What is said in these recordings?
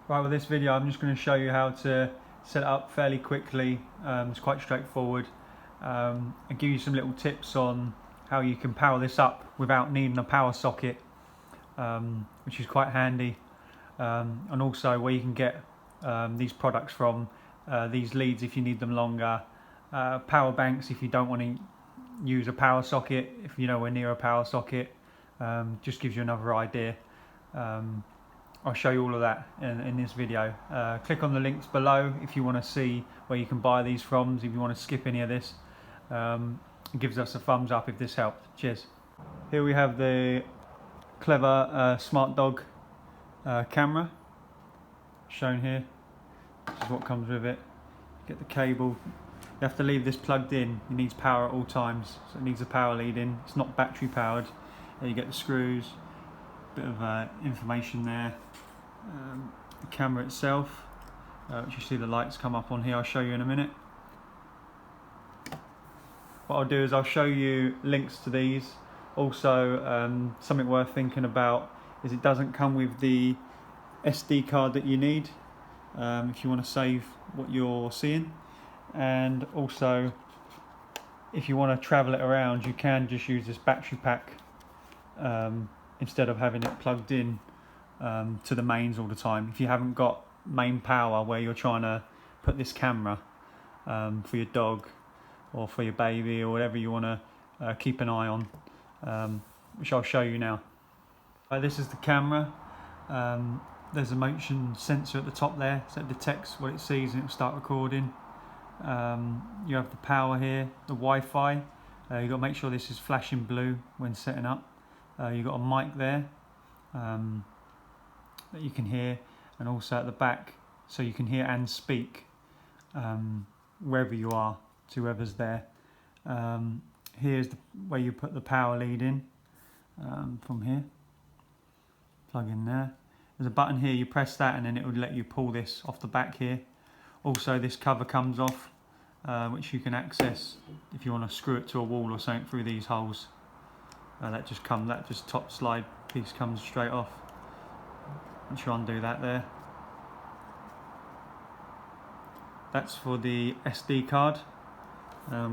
Right, with this video I'm just going to show you how to set it up fairly quickly. It's quite straightforward, and give you some little tips on how you can power this up without needing a power socket, which is quite handy, and also where you can get these products from, these leads if you need them longer, power banks if you don't want to use a power socket, if you're nowhere near a power socket. Just gives you another idea. I'll show you all of that in this video. Click on the links below if you want to see where you can buy these from, if you want to skip any of this. It gives us a thumbs up if this helped. Cheers. Here we have the clever Smart Dog camera shown here. This is what comes with it. Get the cable. You have to leave this plugged in. It needs power at all times, so it needs a power lead in. It's not battery powered. There you get the screws. Bit of information there. The camera itself, which you see the lights come up on here. I'll show you in a minute. What I'll do is I'll show you links to these. Also, something worth thinking about is it doesn't come with the SD card that you need if you want to save what you're seeing. And also, if you want to travel it around, you can just use this battery pack instead of having it plugged in to the mains all the time. If you haven't got main power where you're trying to put this camera for your dog or for your baby or whatever you want to keep an eye on, which I'll show you now. This is the camera. There's a motion sensor at the top there, so it detects what it sees and it will start recording. You have the power here, the Wi-Fi. You've got to make sure this is flashing blue when setting up. You've got a mic there that you can hear, and also at the back so you can hear and speak wherever you are to whoever's there. Here's where you put the power lead in from here. Plug in there. There's a button here, you press that and then it would let you pull this off the back here. Also this cover comes off, which you can access if you want to screw it to a wall or something through these holes. That just top slide piece comes straight off. Once you undo that there. That's for the SD card,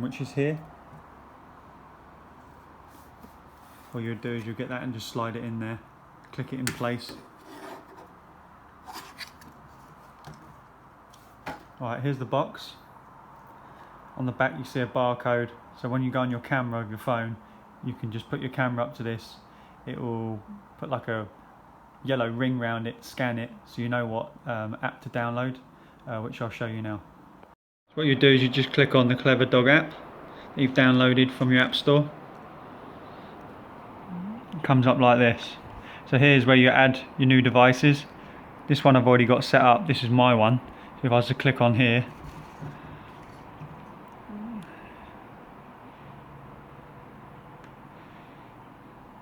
which is here. All you do is you get that and just slide it in there, click it in place. Alright, here's the box. On the back you see a barcode, so when you go on your camera of your phone, you can just put your camera up to this. It will put like a yellow ring round it, scan it, so you know what app to download, which I'll show you now. So what you do is you just click on the Clever Dog app that you've downloaded from your app store. It comes up like this. So here's where you add your new devices. This one I've already got set up, this is my one. So if I was to click on here,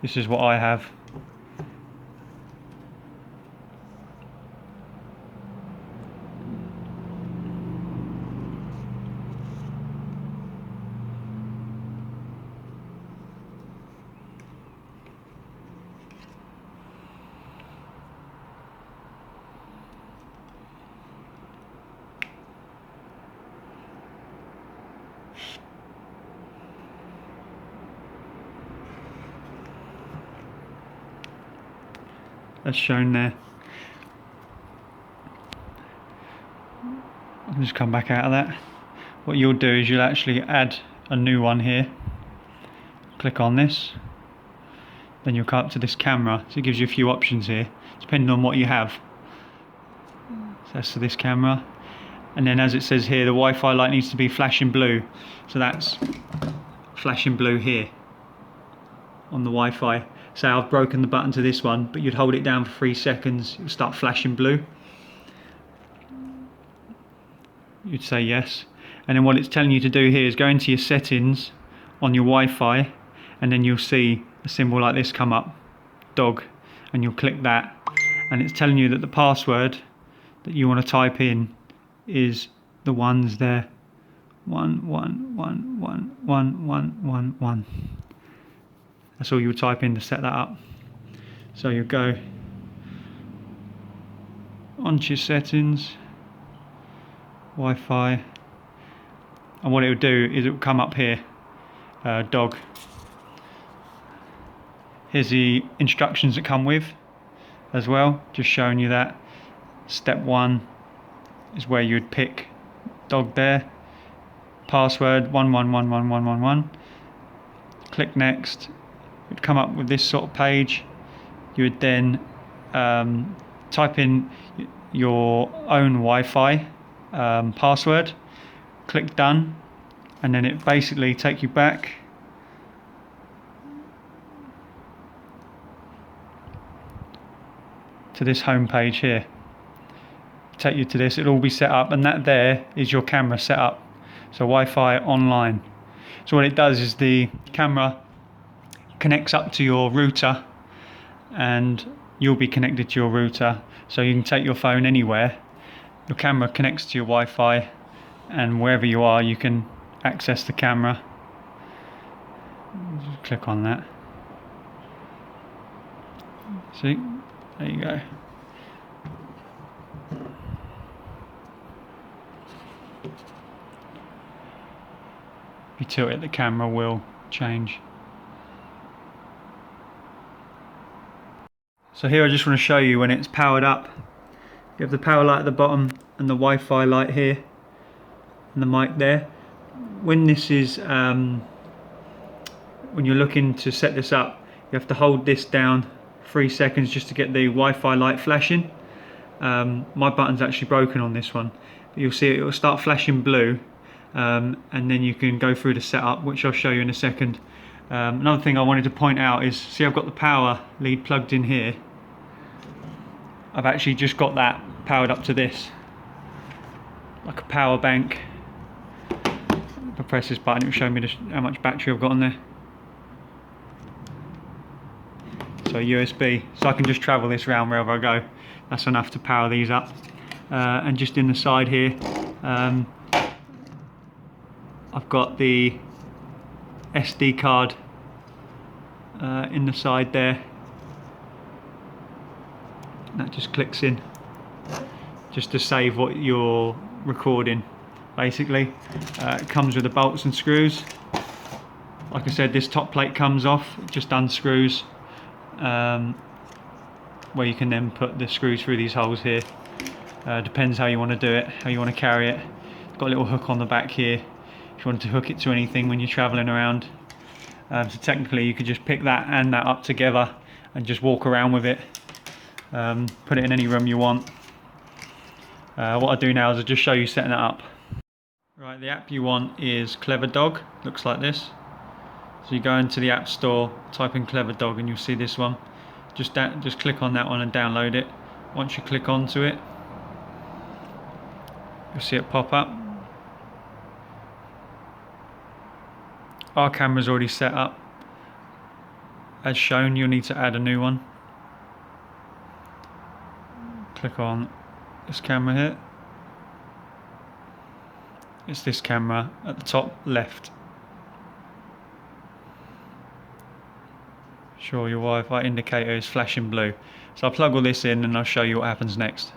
this is what I have. That's shown there. I'll just come back out of that. What you'll do is you'll actually add a new one here. Click on this. Then you'll come up to this camera. So it gives you a few options here, depending on what you have. So that's for this camera. And then as it says here, the Wi-Fi light needs to be flashing blue. So that's flashing blue here on the Wi-Fi. So I've broken the button to this one, but you'd hold it down for 3 seconds, it will start flashing blue. You'd say yes. And then what it's telling you to do here is go into your settings on your Wi-Fi, and then you'll see a symbol like this come up, dog, and you'll click that, and it's telling you that the password that you want to type in is the ones there. 11111111. That's all you'll type in to set that up. So you go onto your settings, Wi-Fi, and what it will do is it will come up here, dog. Here's the instructions that come with as well, just showing you that. Step 1 is where you would pick dog there, password 11111111, click next. It would come up with this sort of page. You would then type in your own Wi-Fi password, click done, and then it basically take you back to this home page here. Take you to this, it'll all be set up, and that there is your camera set up, so Wi-Fi online. So what it does is the camera connects up to your router, and you'll be connected to your router, so you can take your phone anywhere. Your camera connects to your Wi-Fi, and wherever you are you can access the camera. Just click on that. See, there you go. If you tilt it, the camera will change. So here I just want to show you when it's powered up. You have the power light at the bottom and the Wi-Fi light here and the mic there. When this is when you're looking to set this up, you have to hold this down 3 seconds just to get the Wi-Fi light flashing. My button's actually broken on this one, but you'll see it will start flashing blue, and then you can go through the setup, which I'll show you in a second. Another thing I wanted to point out is, see, I've got the power lead plugged in here. I've actually just got that powered up to this, like a power bank. If I press this button, it will show me how much battery I've got on there. So USB, so I can just travel this around wherever I go. That's enough to power these up. And just in the side here, I've got the SD card in the side there. That just clicks in, just to save what you're recording, basically. It comes with the bolts and screws. Like I said, this top plate comes off, it just unscrews, where you can then put the screws through these holes here. Depends how you want to do it, how you want to carry it. It's got a little hook on the back here if you want to hook it to anything when you're travelling around. So technically you could just pick that and that up together and just walk around with it. Put it in any room you want. What I do now is I just show you setting it up. Right, the app you want is Clever Dog. Looks like this. So you go into the App Store, type in Clever Dog, and you'll see this one. Just click on that one and download it. Once you click onto it, you'll see it pop up. Our camera's already set up. As shown, you'll need to add a new one. Click on this camera here. It's this camera at the top left. Sure, your Wi-Fi indicator is flashing blue. So I'll plug all this in and I'll show you what happens next.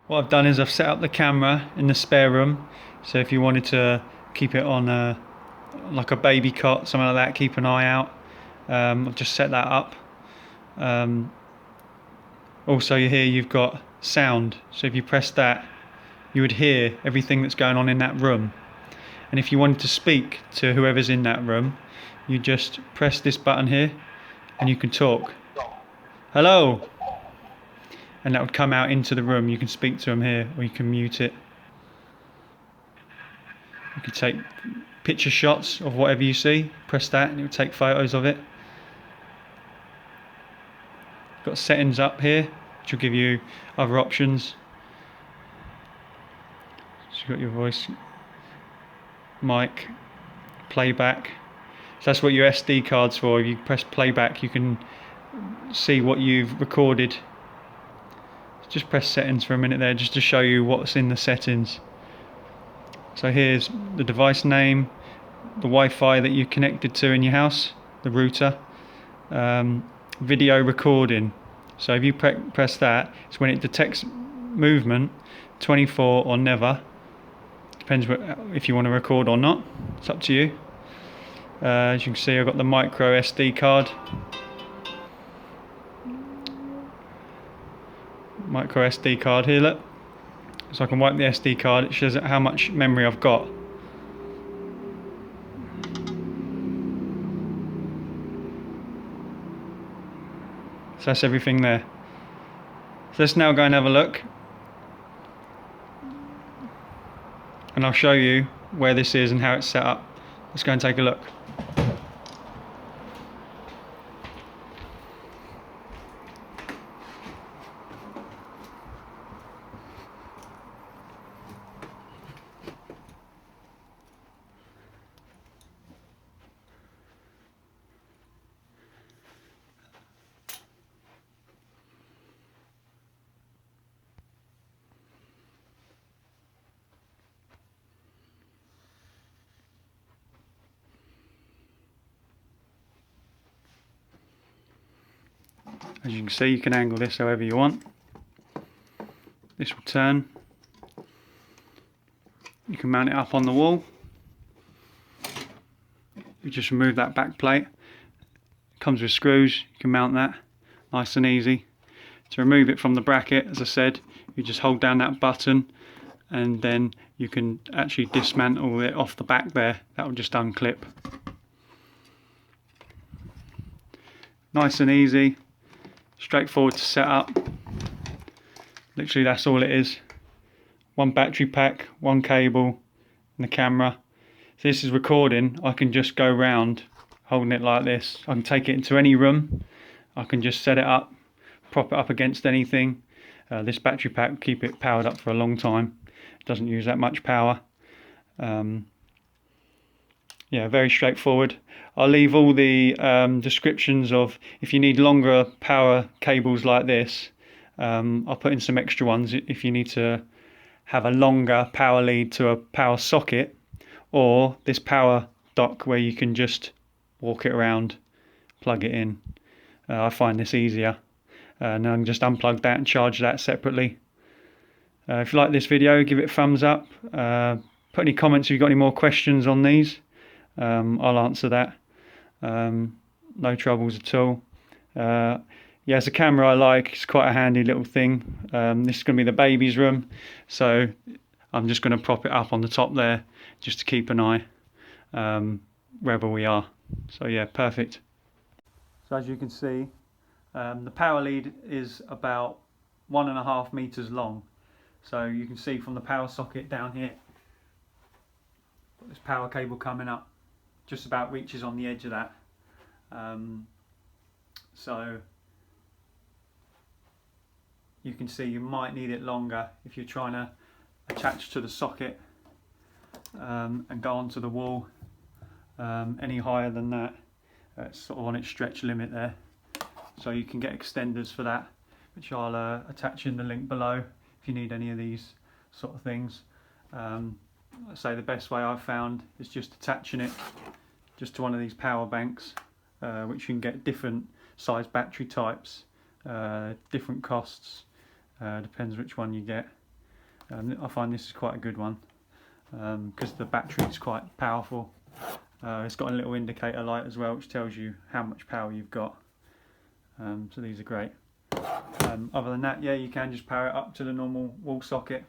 What I've done is I've set up the camera in the spare room. So if you wanted to keep it on like a baby cot, something like that, keep an eye out. I've just set that up. Also here you've got sound, so if you press that you would hear everything that's going on in that room, and if you wanted to speak to whoever's in that room, you just press this button here and you can talk. Hello! And that would come out into the room. You can speak to them here, or you can mute it. You can take picture shots of whatever you see, press that and it will take photos of it. Got settings up here which will give you other options. So you've got your voice, mic, playback. So that's what your SD card's for. If you press playback you can see what you've recorded. Just press settings for a minute there just to show you what's in the settings. So here's the device name, the Wi-Fi that you connected to in your house, the router, video recording. So if you press that, it's when it detects movement, 24 or never. Depends if you want to record or not. It's up to you. As you can see, I've got the micro SD card. Micro SD card here, look. So I can wipe the SD card. It shows how much memory I've got. So that's everything there. So let's now go and have a look. And I'll show you where this is and how it's set up. Let's go and take a look. As you can see, you can angle this however you want. This will turn. You can mount it up on the wall. You just remove that back plate. It comes with screws. You can mount that nice and easy. To remove it from the bracket, as I said, you just hold down that button and then you can actually dismantle it off the back there. That will just unclip. Nice and easy. Straightforward to set up. Literally that's all it is. One battery pack, one cable and the camera. So this is recording. I can just go round holding it like this. I can take it into any room. I can just set it up, prop it up against anything. This battery pack will keep it powered up for a long time. It doesn't use that much power. Yeah, very straightforward. I'll leave all the descriptions of if you need longer power cables like this. I'll put in some extra ones if you need to have a longer power lead to a power socket, or this power dock where you can just walk it around, plug it in. I find this easier. And I can just unplug that and charge that separately. If you like this video, give it a thumbs up. Put any comments if you've got any more questions on these. I'll answer that. No troubles at all. Yeah, it's a camera I like. It's quite a handy little thing. This is going to be the baby's room, so I'm just going to prop it up on the top there just to keep an eye wherever we are. So yeah, perfect. So as you can see, the power lead is about 1.5 meters long. So you can see from the power socket down here, got this power cable coming up, just about reaches on the edge of that. So you can see you might need it longer if you're trying to attach to the socket and go onto the wall. Any higher than that, it's sort of on its stretch limit there. So you can get extenders for that, which I'll attach in the link below if you need any of these sort of things. I say the best way I've found is just attaching it just to one of these power banks, which you can get different size battery types, different costs, depends which one you get. I find this is quite a good one because the battery is quite powerful. It's got a little indicator light as well, which tells you how much power you've got. So these are great. Other than that, yeah, you can just power it up to the normal wall socket